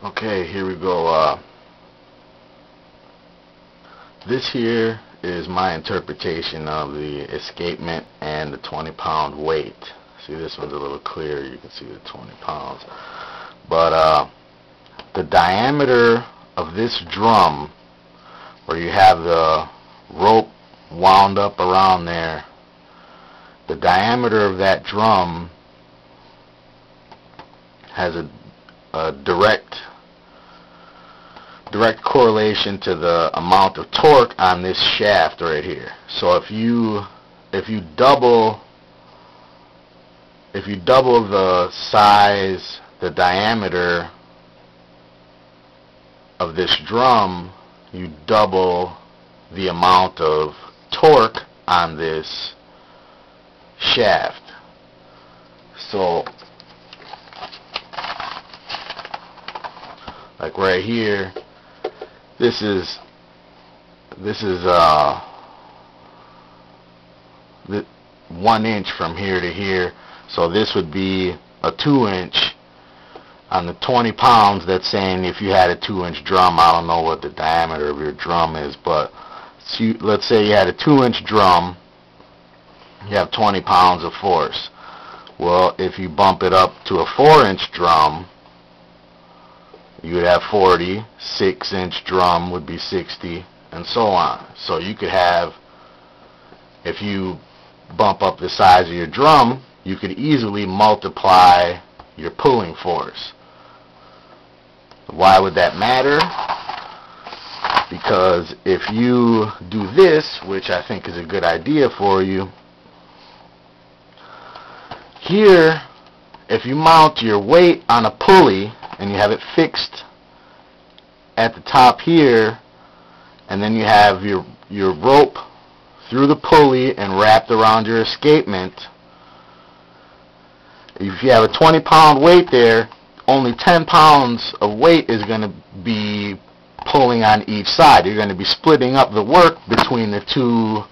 Okay, here we go. This here is my interpretation of the escapement and the 20-pound weight. See, this one's a little clearer. You can see the 20 pounds. But the diameter of this drum, where you have the rope wound up around there, the diameter of that drum has a direct correlation to the amount of torque on this shaft right here. So if you double the size, the diameter of this drum, you double the amount of torque on this shaft. So like right here, this is 1 inch from here to here, so this would be a 2-inch on the 20 pounds. That's saying if you had a 2-inch drum. I don't know what the diameter of your drum is, but let's say you had a 2-inch drum, you have 20 pounds of force. Well, if you bump it up to a 4-inch drum, you would have 40, 6-inch drum would be 60, and so on. So you could have, if you bump up the size of your drum, you could easily multiply your pulling force. Why would that matter? Because if you do this, which I think is a good idea for you, here, if you mount your weight on a pulley and you have it fixed at the top here, and then you have your rope through the pulley and wrapped around your escapement, if you have a 20-pound weight there, only 10 pounds of weight is going to be pulling on each side. You're going to be splitting up the work between the two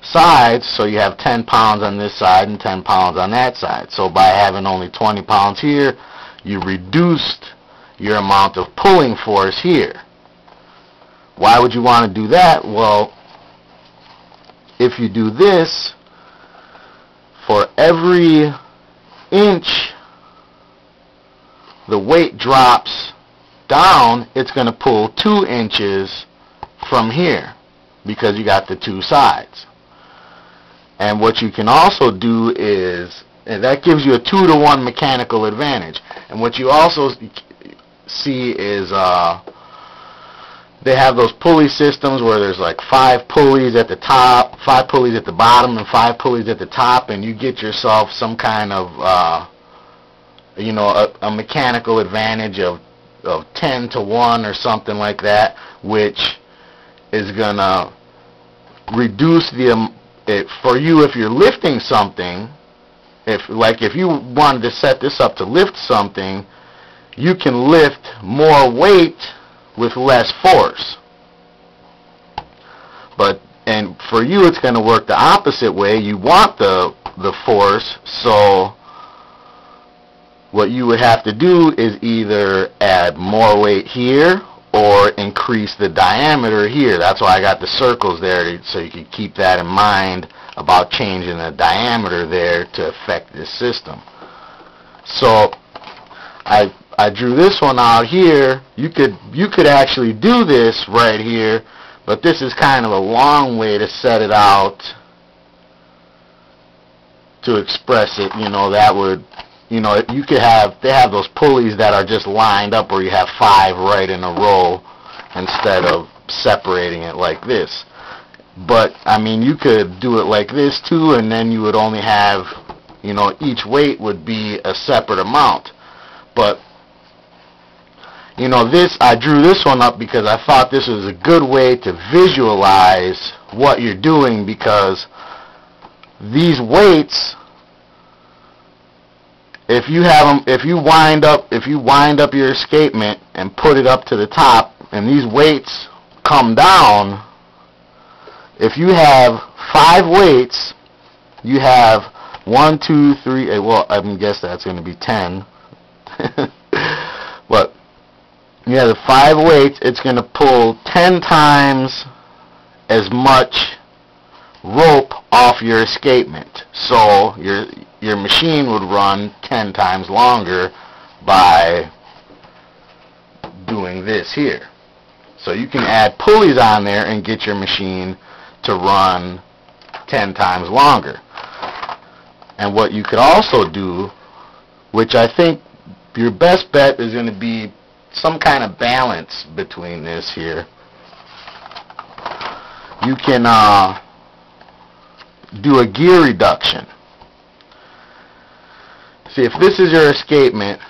sides, so you have 10 pounds on this side and 10 pounds on that side. So by having only 20 pounds here, you reduced your amount of pulling force here. Why would you want to do that? Well, if you do this, for every inch the weight drops down, it's going to pull 2 inches from here because you got the two sides. And what you can also do is, and that gives you a 2-to-1 mechanical advantage. And what you also see is they have those pulley systems where there's like 5 pulleys at the top, 5 pulleys at the bottom, and 5 pulleys at the top, and you get yourself some kind of a mechanical advantage of 10-to-1 or something like that, which is gonna reduce for you if you're lifting something. If you wanted to set this up to lift something, you can lift more weight with less force. And for you, it's going to work the opposite way. You want the force, so what you would have to do is either add more weight here or increase the diameter here. That's why I got the circles there, so you can keep that in mind about changing the diameter there to affect this system. So I drew this one out here. You could actually do this right here, but this is kind of a long way to set it out to express it. That would, you could have, they have those pulleys that are just lined up where you have 5 right in a row instead of separating it like this. But I mean, you could do it like this too, and then you would only have, each weight would be a separate amount. But I drew this one up because I thought this was a good way to visualize what you're doing, because these weights, if you wind up your escapement and put it up to the top, and these weights come down, if you have 5 weights, you have 1, 2, 3, well, I guess that's going to be 10. But you have the 5 weights, it's going to pull 10 times as much rope off your escapement. So your machine would run 10 times longer by doing this here. So you can add pulleys on there and get your machine to run 10 times longer. And what you could also do, which I think your best bet is going to be some kind of balance between this here. You can do a gear reduction. See, if this is your escapement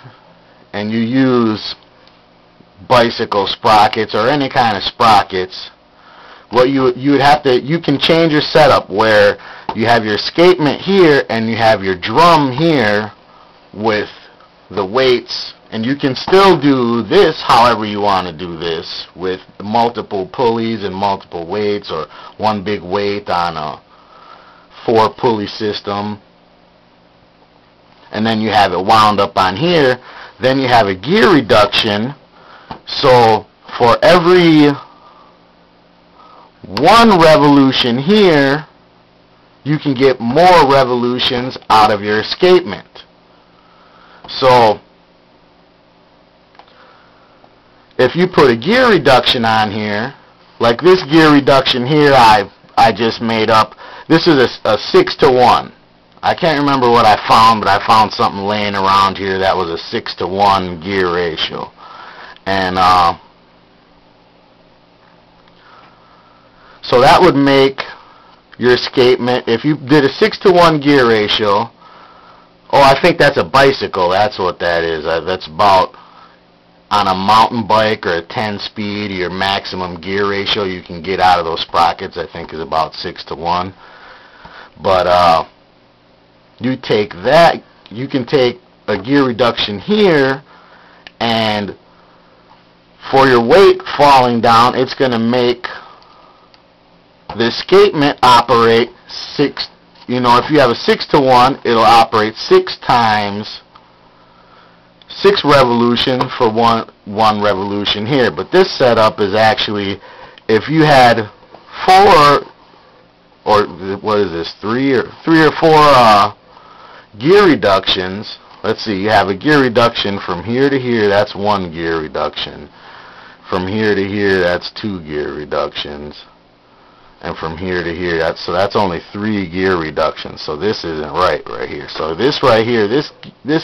and you use bicycle sprockets or any kind of sprockets, what you would have to, you can change your setup where you have your escapement here and you have your drum here with the weights, and you can still do this however you want to do this with multiple pulleys and multiple weights, or one big weight on a 4 pulley system, and then you have it wound up on here. Then you have a gear reduction, so for every 1 revolution here, you can get more revolutions out of your escapement. So if you put a gear reduction on here, like this gear reduction here I just made up, this is a 6-to-1. I can't remember what I found, but I found something laying around here that was a 6-to-1 gear ratio. And so that would make your escapement, if you did a 6-to-1 gear ratio, oh, I think that's a bicycle, that's what that is. That's about, on a mountain bike or a 10-speed, your maximum gear ratio you can get out of those sprockets, I think, is about 6-to-1. But you take that, you can take a gear reduction here, and for your weight falling down, it's going to make the escapement operate 6. You know, if you have a 6-to-1, it'll operate 6 times, 6 revolution for one revolution here. But this setup is actually, if you had 4, or what is this, 3 or 4 gear reductions. Let's see, you have a gear reduction from here to here, that's 1 gear reduction. From here to here, that's 2 gear reductions. And from here to here, that's only 3 gear reductions. So this isn't right here. So this right here, this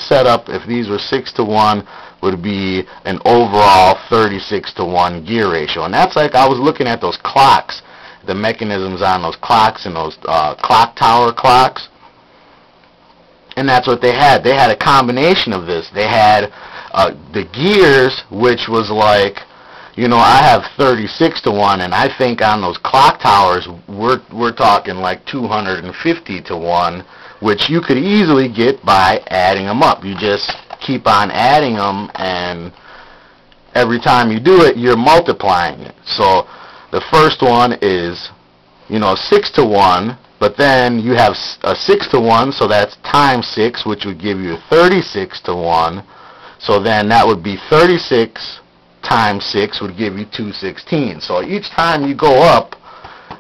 setup, if these were 6-to-1, would be an overall 36-to-1 gear ratio. And that's like, I was looking at those clocks, the mechanisms on those clocks and those clock tower clocks. And that's what they had. They had a combination of this. They had the gears, which was like, you know, I have 36-to-1, and I think on those clock towers, we're talking like 250-to-1, which you could easily get by adding them up. You just keep on adding them, and every time you do it, you're multiplying it. So the first one is, you know, 6-to-1, but then you have a 6-to-1, so that's times 6, which would give you 36-to-1. So then that would be 36 times 6 would give you 216. So each time you go up,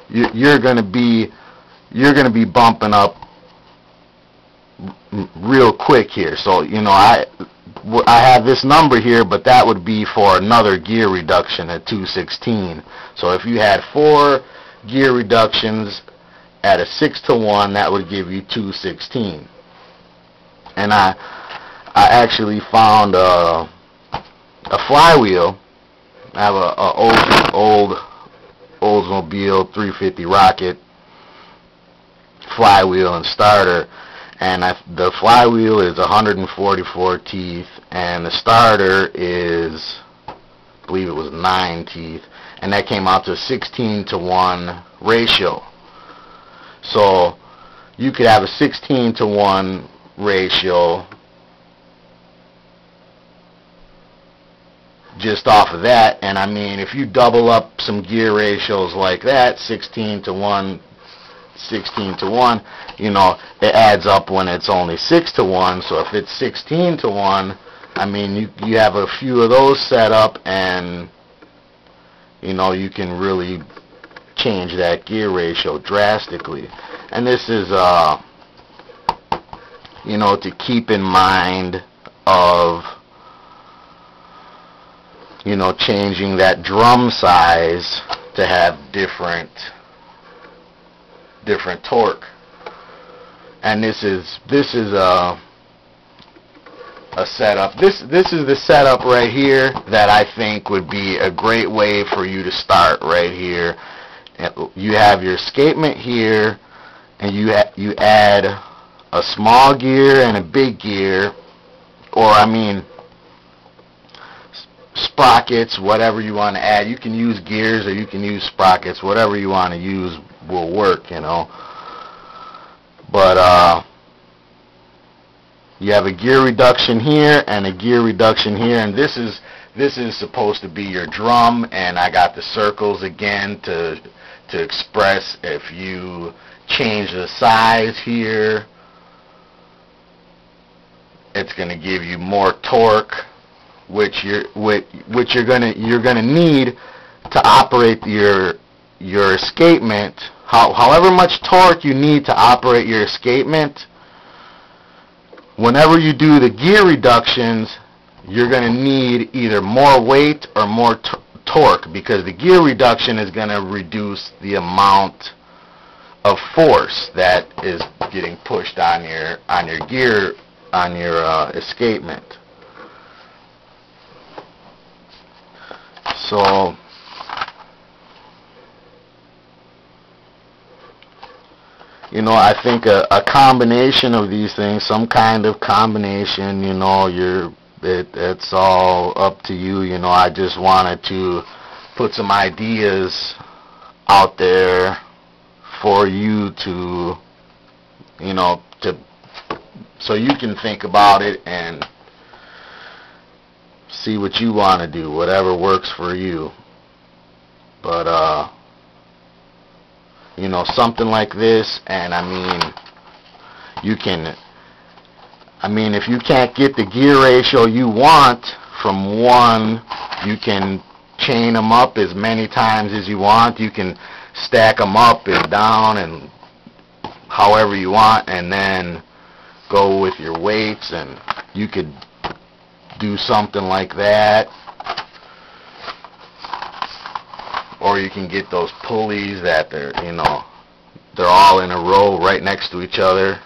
you're going to be bumping up real quick here. So, you know, I have this number here, but that would be for another gear reduction at 216. So if you had 4 gear reductions at a 6-to-1, that would give you 216. And I actually found a flywheel. I have a old Oldsmobile 350 Rocket flywheel and starter, and the flywheel is 144 teeth, and the starter is, I believe it was 9 teeth, and that came out to a 16-to-1 ratio. So you could have a 16-to-1 ratio just off of that. And I mean, if you double up some gear ratios like that, 16-to-1, 16-to-1, you know, it adds up when it's only 6-to-1. So if it's 16-to-1, I mean, you have a few of those set up, and you know, you can really change that gear ratio drastically. And this is you know, to keep in mind of, you know, changing that drum size to have different torque. And this is a setup. This is the setup right here that I think would be a great way for you to start right here. You have your escapement here, and you add a small gear and a big gear, or I mean sprockets, whatever you want to add. You can use gears or you can use sprockets, whatever you want to use will work, you know. But you have a gear reduction here and a gear reduction here, and this is supposed to be your drum, and I got the circles again to express if you change the size here, it's going to give you more torque, which you're gonna need to operate your escapement. However much torque you need to operate your escapement, whenever you do the gear reductions, you're going to need either more weight or more torque, because the gear reduction is going to reduce the amount of force that is getting pushed on your gear, on your escapement. So you know, I think a combination of these things, some kind of combination, you know, it's all up to you. You know, I just wanted to put some ideas out there for you to, you know, so you can think about it and see what you want to do, whatever works for you. But you know, something like this, and I mean, if you can't get the gear ratio you want from one, you can chain them up as many times as you want. You can stack them up and down and however you want, and then go with your weights, and you could do something like that. Or you can get those pulleys that they're all in a row right next to each other.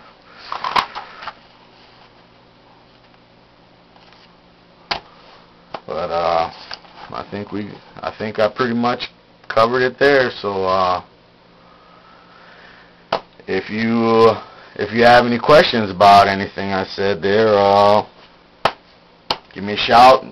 But I think I pretty much covered it there. So if you have any questions about anything I said there, give me a shout.